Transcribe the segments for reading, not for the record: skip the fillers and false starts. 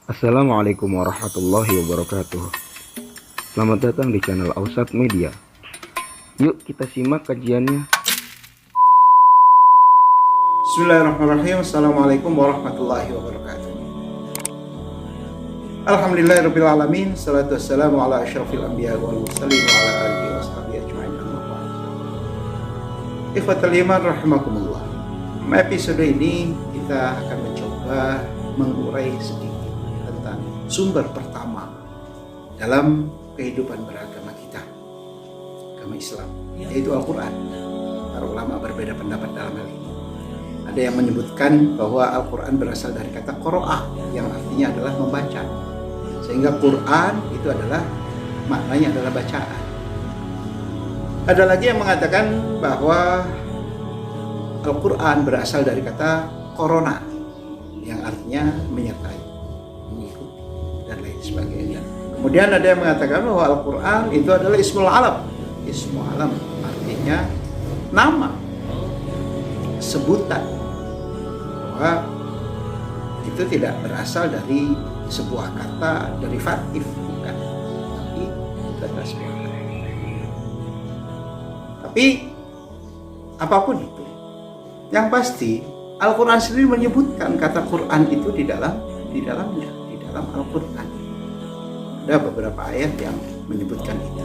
Assalamualaikum warahmatullahi wabarakatuh. Selamat datang di channel Ausat Media. Yuk kita simak kajiannya. Bismillahirrahmanirrahim. Assalamualaikum warahmatullahi wabarakatuh. Alhamdulillahirrabbilalamin. Salatu wassalamu ala asyrafil anbiya wal mursalin wa ala alihi wa sahbihi ajma'in. Ikhwatal iman rahimakumullah. Episode ini kita akan mencoba mengurai sedikit tentang sumber pertama dalam kehidupan beragama kita, agama Islam, yaitu Al-Quran. Para ulama berbeda pendapat dalam hal ini. Ada yang menyebutkan bahwa Al-Quran berasal dari kata qira'ah yang artinya adalah membaca, sehingga Quran itu adalah maknanya adalah bacaan. Ada lagi yang mengatakan bahwa Al-Quran berasal dari kata korona yang artinya menyertai, mengikuti, dan lain sebagainya. Kemudian ada yang mengatakan bahwa Al-Quran itu adalah ismul alam. Ismul alam artinya nama, sebutan, bahwa itu tidak berasal dari sebuah kata derivatif, bukan, tapi itu adalah sebuah kata. Tapi apapun itu, yang pasti Al-Quran sendiri menyebutkan kata Quran itu di dalam Al-Quran. Ada beberapa ayat yang menyebutkan itu.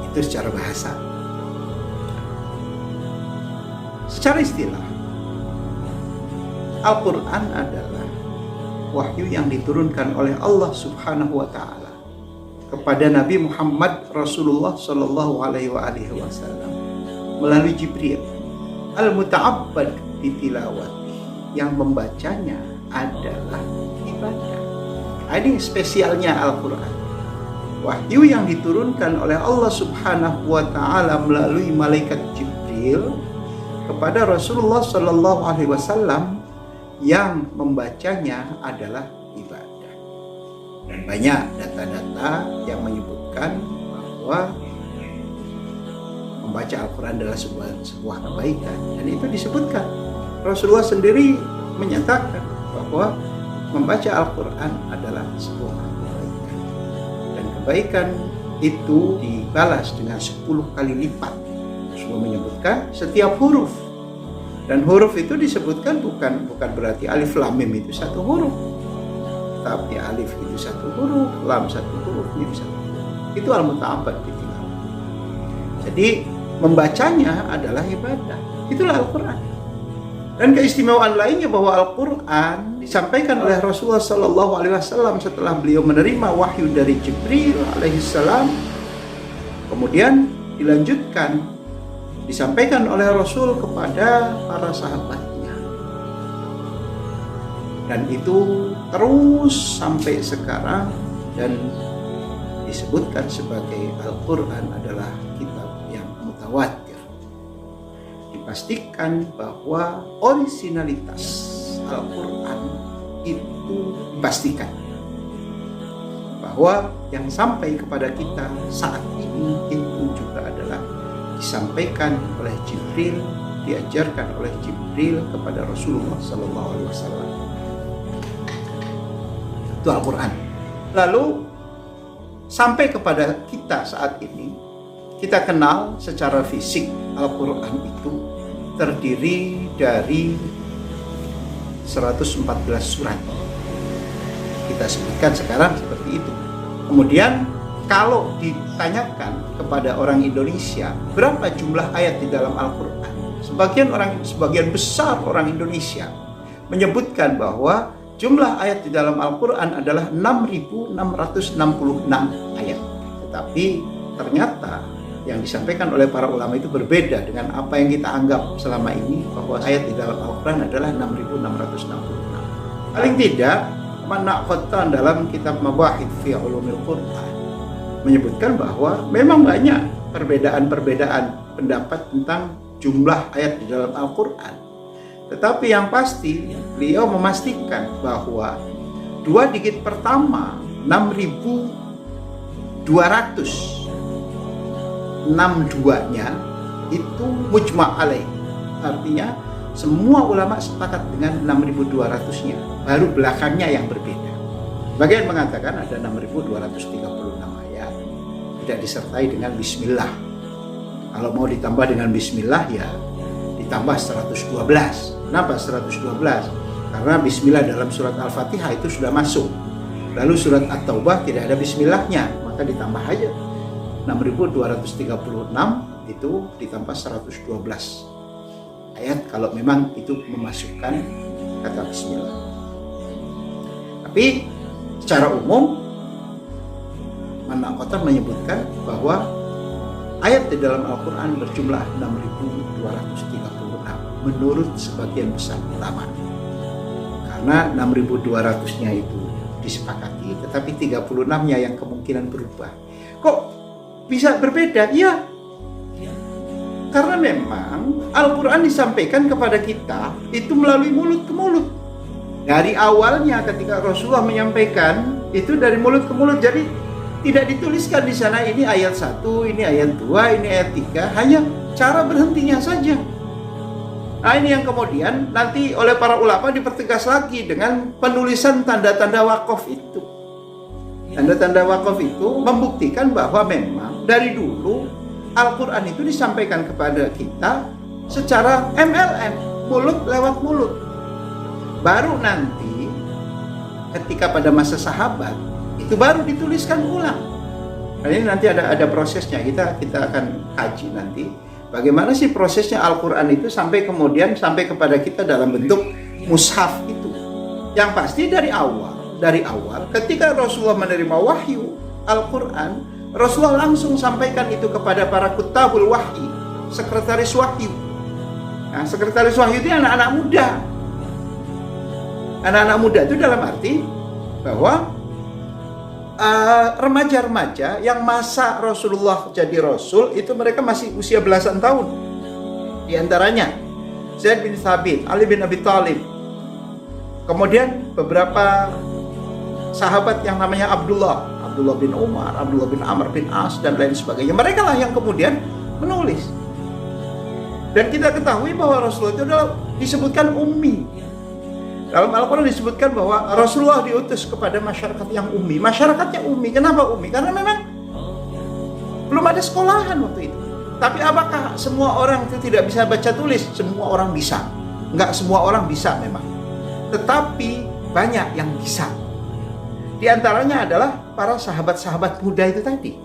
Itu secara bahasa. Secara istilah, Al-Quran adalah wahyu yang diturunkan oleh Allah Subhanahu wa Ta'ala kepada Nabi Muhammad Rasulullah Sallallahu Alaihi Wasallam melalui Jibril al-muta'abbad bitilawati, yang membacanya adalah ibadah. Ini spesialnya Al-Quran, wahyu yang diturunkan oleh Allah Subhanahu wa Ta'ala melalui malaikat Jibril kepada Rasulullah Sallallahu Alaihi Wasallam, yang membacanya adalah ibadah. Dan banyak data-data yang menyebutkan bahwa membaca Al-Quran adalah sebuah kebaikan, dan itu disebutkan. Rasulullah sendiri menyatakan bahwa membaca Al-Quran adalah sebuah kebaikan, dan kebaikan itu dibalas dengan 10 kali lipat. Rasulullah menyebutkan setiap huruf, dan huruf itu disebutkan bukan berarti alif lam mim itu satu huruf, tapi alif itu satu huruf, lam satu huruf, mim satu huruf. Itu al-muta'abbad bitilawah. Jadi membacanya adalah ibadah. Itulah Al-Quran. Dan keistimewaan lainnya bahwa Al-Quran disampaikan oleh Rasulullah Sallallahu Alaihi Wasallam setelah beliau menerima wahyu dari Jibril alaihissalam, kemudian dilanjutkan disampaikan oleh Rasul kepada para sahabatnya, dan itu terus sampai sekarang, dan disebutkan sebagai Al-Quran adalah kitab yang mutawatir. Dipastikan bahwa originalitas Al-Quran itu dipastikan, bahwa yang sampai kepada kita saat ini itu juga adalah disampaikan oleh Jibril, diajarkan oleh Jibril kepada Rasulullah Sallallahu Alaihi Wasallam. Itu Al-Quran. Lalu sampai kepada kita saat ini, kita kenal secara fisik Al-Quran itu terdiri dari 114 surat. Kita sebutkan sekarang seperti itu. Kemudian kalau ditanyakan kepada orang Indonesia berapa jumlah ayat di dalam Al-Quran, sebagian besar orang Indonesia menyebutkan bahwa jumlah ayat di dalam Al-Quran adalah 6.666 ayat. Tetapi ternyata yang disampaikan oleh para ulama itu berbeda dengan apa yang kita anggap selama ini, bahwa ayat di dalam Al-Quran adalah 6.666. Paling tidak, Manaqatan dalam kitab Mabahith fi Ulumil Quran menyebutkan bahwa memang banyak perbedaan pendapat tentang jumlah ayat di dalam Al-Quran. Tetapi yang pasti, beliau memastikan bahwa 2 digit pertama 6.200, 62-nya itu mujma' alaih, artinya semua ulama sepakat dengan 6.200-nya, baru belakangnya yang berbeda. Sebagian mengatakan ada 6.236 ayat, tidak disertai dengan bismillah. Kalau mau ditambah dengan bismillah ya ditambah 112. Kenapa 112? Karena bismillah dalam surat Al-Fatihah itu sudah masuk. Lalu surat At-Taubah tidak ada bismillahnya, maka ditambah aja 6.236 itu ditambah 112 ayat kalau memang itu memasukkan kata bismillah. Tapi secara umum Manaqotan menyebutkan bahwa ayat di dalam Al-Quran berjumlah 6.236 menurut sebagian besar ulama. Karena 6.200-nya itu disepakati, tetapi 36-nya yang kemungkinan berubah. Kok bisa berbeda? Ya, karena memang Al-Quran disampaikan kepada kita itu melalui mulut ke mulut. Dari awalnya ketika Rasulullah menyampaikan itu dari mulut ke mulut, jadi tidak dituliskan di sana ini ayat 1, ini ayat 2, ini ayat 3, hanya cara berhentinya saja. Nah ini yang kemudian nanti oleh para ulama dipertegas lagi dengan penulisan tanda-tanda wakaf itu. Tanda-tanda wakaf itu membuktikan bahwa memang dari dulu Al-Quran itu disampaikan kepada kita secara MLM, mulut lewat mulut. Baru nanti ketika pada masa sahabat itu baru dituliskan ulang. Nah, ini nanti ada prosesnya, kita akan kaji nanti. Bagaimana sih prosesnya Al-Quran itu sampai kemudian sampai kepada kita dalam bentuk mushaf itu. Yang pasti dari awal ketika Rasulullah menerima wahyu Al-Quran, Rasulullah langsung sampaikan itu kepada para kutabul wahyi, sekretaris wahyu. Nah, sekretaris wahyu itu anak-anak muda. Anak-anak muda itu dalam arti bahwa remaja-remaja yang masa Rasulullah jadi Rasul itu mereka masih usia belasan tahun. Di antaranya Zaid bin Thabit, Ali bin Abi Thalib. Kemudian beberapa sahabat yang namanya Abdullah bin Umar, Abdullah bin Amr bin As dan lain sebagainya. Mereka lah yang kemudian menulis. Dan kita ketahui bahwa Rasulullah itu adalah disebutkan ummi. Dalam Al-Quran disebutkan bahwa Rasulullah diutus kepada masyarakat yang ummi. Masyarakatnya ummi. Kenapa ummi? Karena memang belum ada sekolahan waktu itu. Tapi apakah semua orang itu tidak bisa baca tulis? Semua orang bisa. Enggak semua orang bisa memang. Tetapi banyak yang bisa. Di antaranya adalah para sahabat-sahabat muda itu tadi.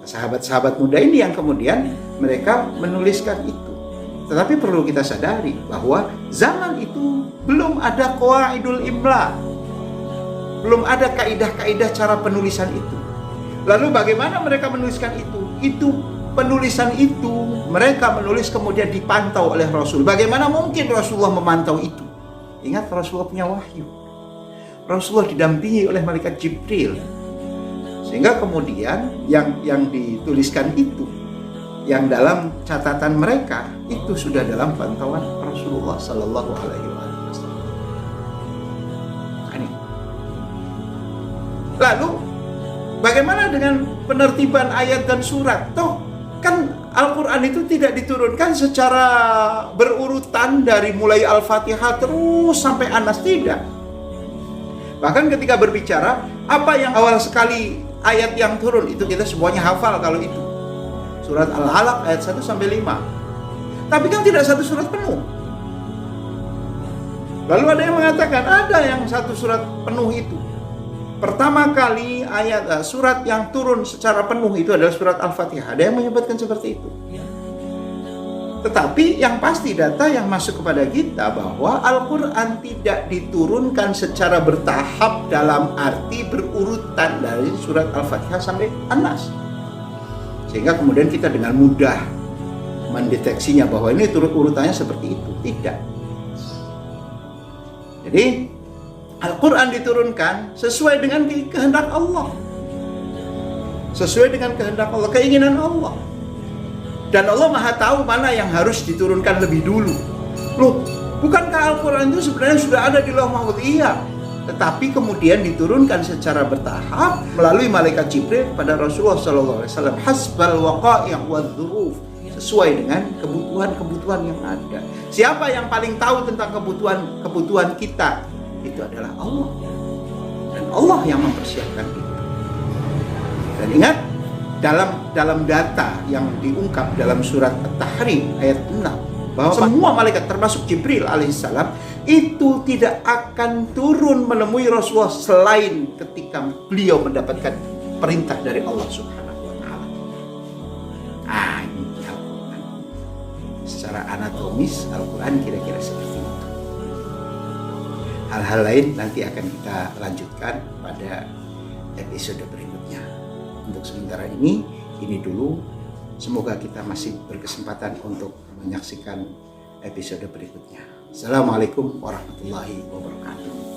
Sahabat-sahabat muda ini yang kemudian mereka menuliskan itu. Tetapi perlu kita sadari bahwa zaman itu belum ada qawaidul imla. Belum ada kaidah-kaidah cara penulisan itu. Lalu bagaimana mereka menuliskan itu? Penulisan itu mereka menulis kemudian dipantau oleh Rasul. Bagaimana mungkin Rasulullah memantau itu? Ingat Rasulullah punya wahyu. Rasulullah didampingi oleh malaikat Jibril. Sehingga kemudian yang dituliskan itu, yang dalam catatan mereka itu sudah dalam pantauan Rasulullah Sallallahu Alaihi Wasallam. Lalu bagaimana dengan penertiban ayat dan surat? Toh kan Al-Quran itu tidak diturunkan secara berurutan dari mulai Al-Fatihah terus sampai An-Nas, tidak. Bahkan ketika berbicara apa yang awal sekali ayat yang turun itu kita semuanya hafal kalau itu. Surat Al-Alaq ayat 1 sampai 5. Tapi kan tidak satu surat penuh. Lalu ada yang mengatakan ada yang satu surat penuh itu. Pertama kali surat yang turun secara penuh itu adalah surat Al-Fatihah. Ada yang menyebutkan seperti itu. Tetapi yang pasti data yang masuk kepada kita bahwa Al-Quran tidak diturunkan secara bertahap dalam arti berurutan dari surat Al-Fatihah sampai An-Nas. Sehingga kemudian kita dengan mudah mendeteksinya bahwa ini turut urutannya seperti itu. Tidak. Jadi Al-Quran diturunkan sesuai dengan kehendak Allah. Sesuai dengan kehendak Allah, keinginan Allah. Dan Allah Maha tahu mana yang harus diturunkan lebih dulu. Loh, bukankah Al-Quran itu sebenarnya sudah ada di Lauh Mahfuz? Iya. Tetapi kemudian diturunkan secara bertahap melalui malaikat Jibril pada Rasulullah SAW. Hasbal waqa'i' wadh-dhuruf, sesuai dengan kebutuhan-kebutuhan yang ada. Siapa yang paling tahu tentang kebutuhan kita? Itu adalah Allah. Dan Allah yang mempersiapkan itu. Dan ingat, dalam data yang diungkap dalam surat At-Tahrim ayat 6, bahwa semua malaikat termasuk Jibril alaihissalam itu tidak akan turun menemui Rasulullah selain ketika beliau mendapatkan perintah dari Allah Subhanahu wa taala. Ini Al-Quran. Secara anatomis Al-Quran kira-kira seperti itu. Hal-hal lain nanti akan kita lanjutkan pada episode berikutnya. Untuk sementara ini dulu. Semoga kita masih berkesempatan untuk menyaksikan episode berikutnya. Assalamualaikum warahmatullahi wabarakatuh.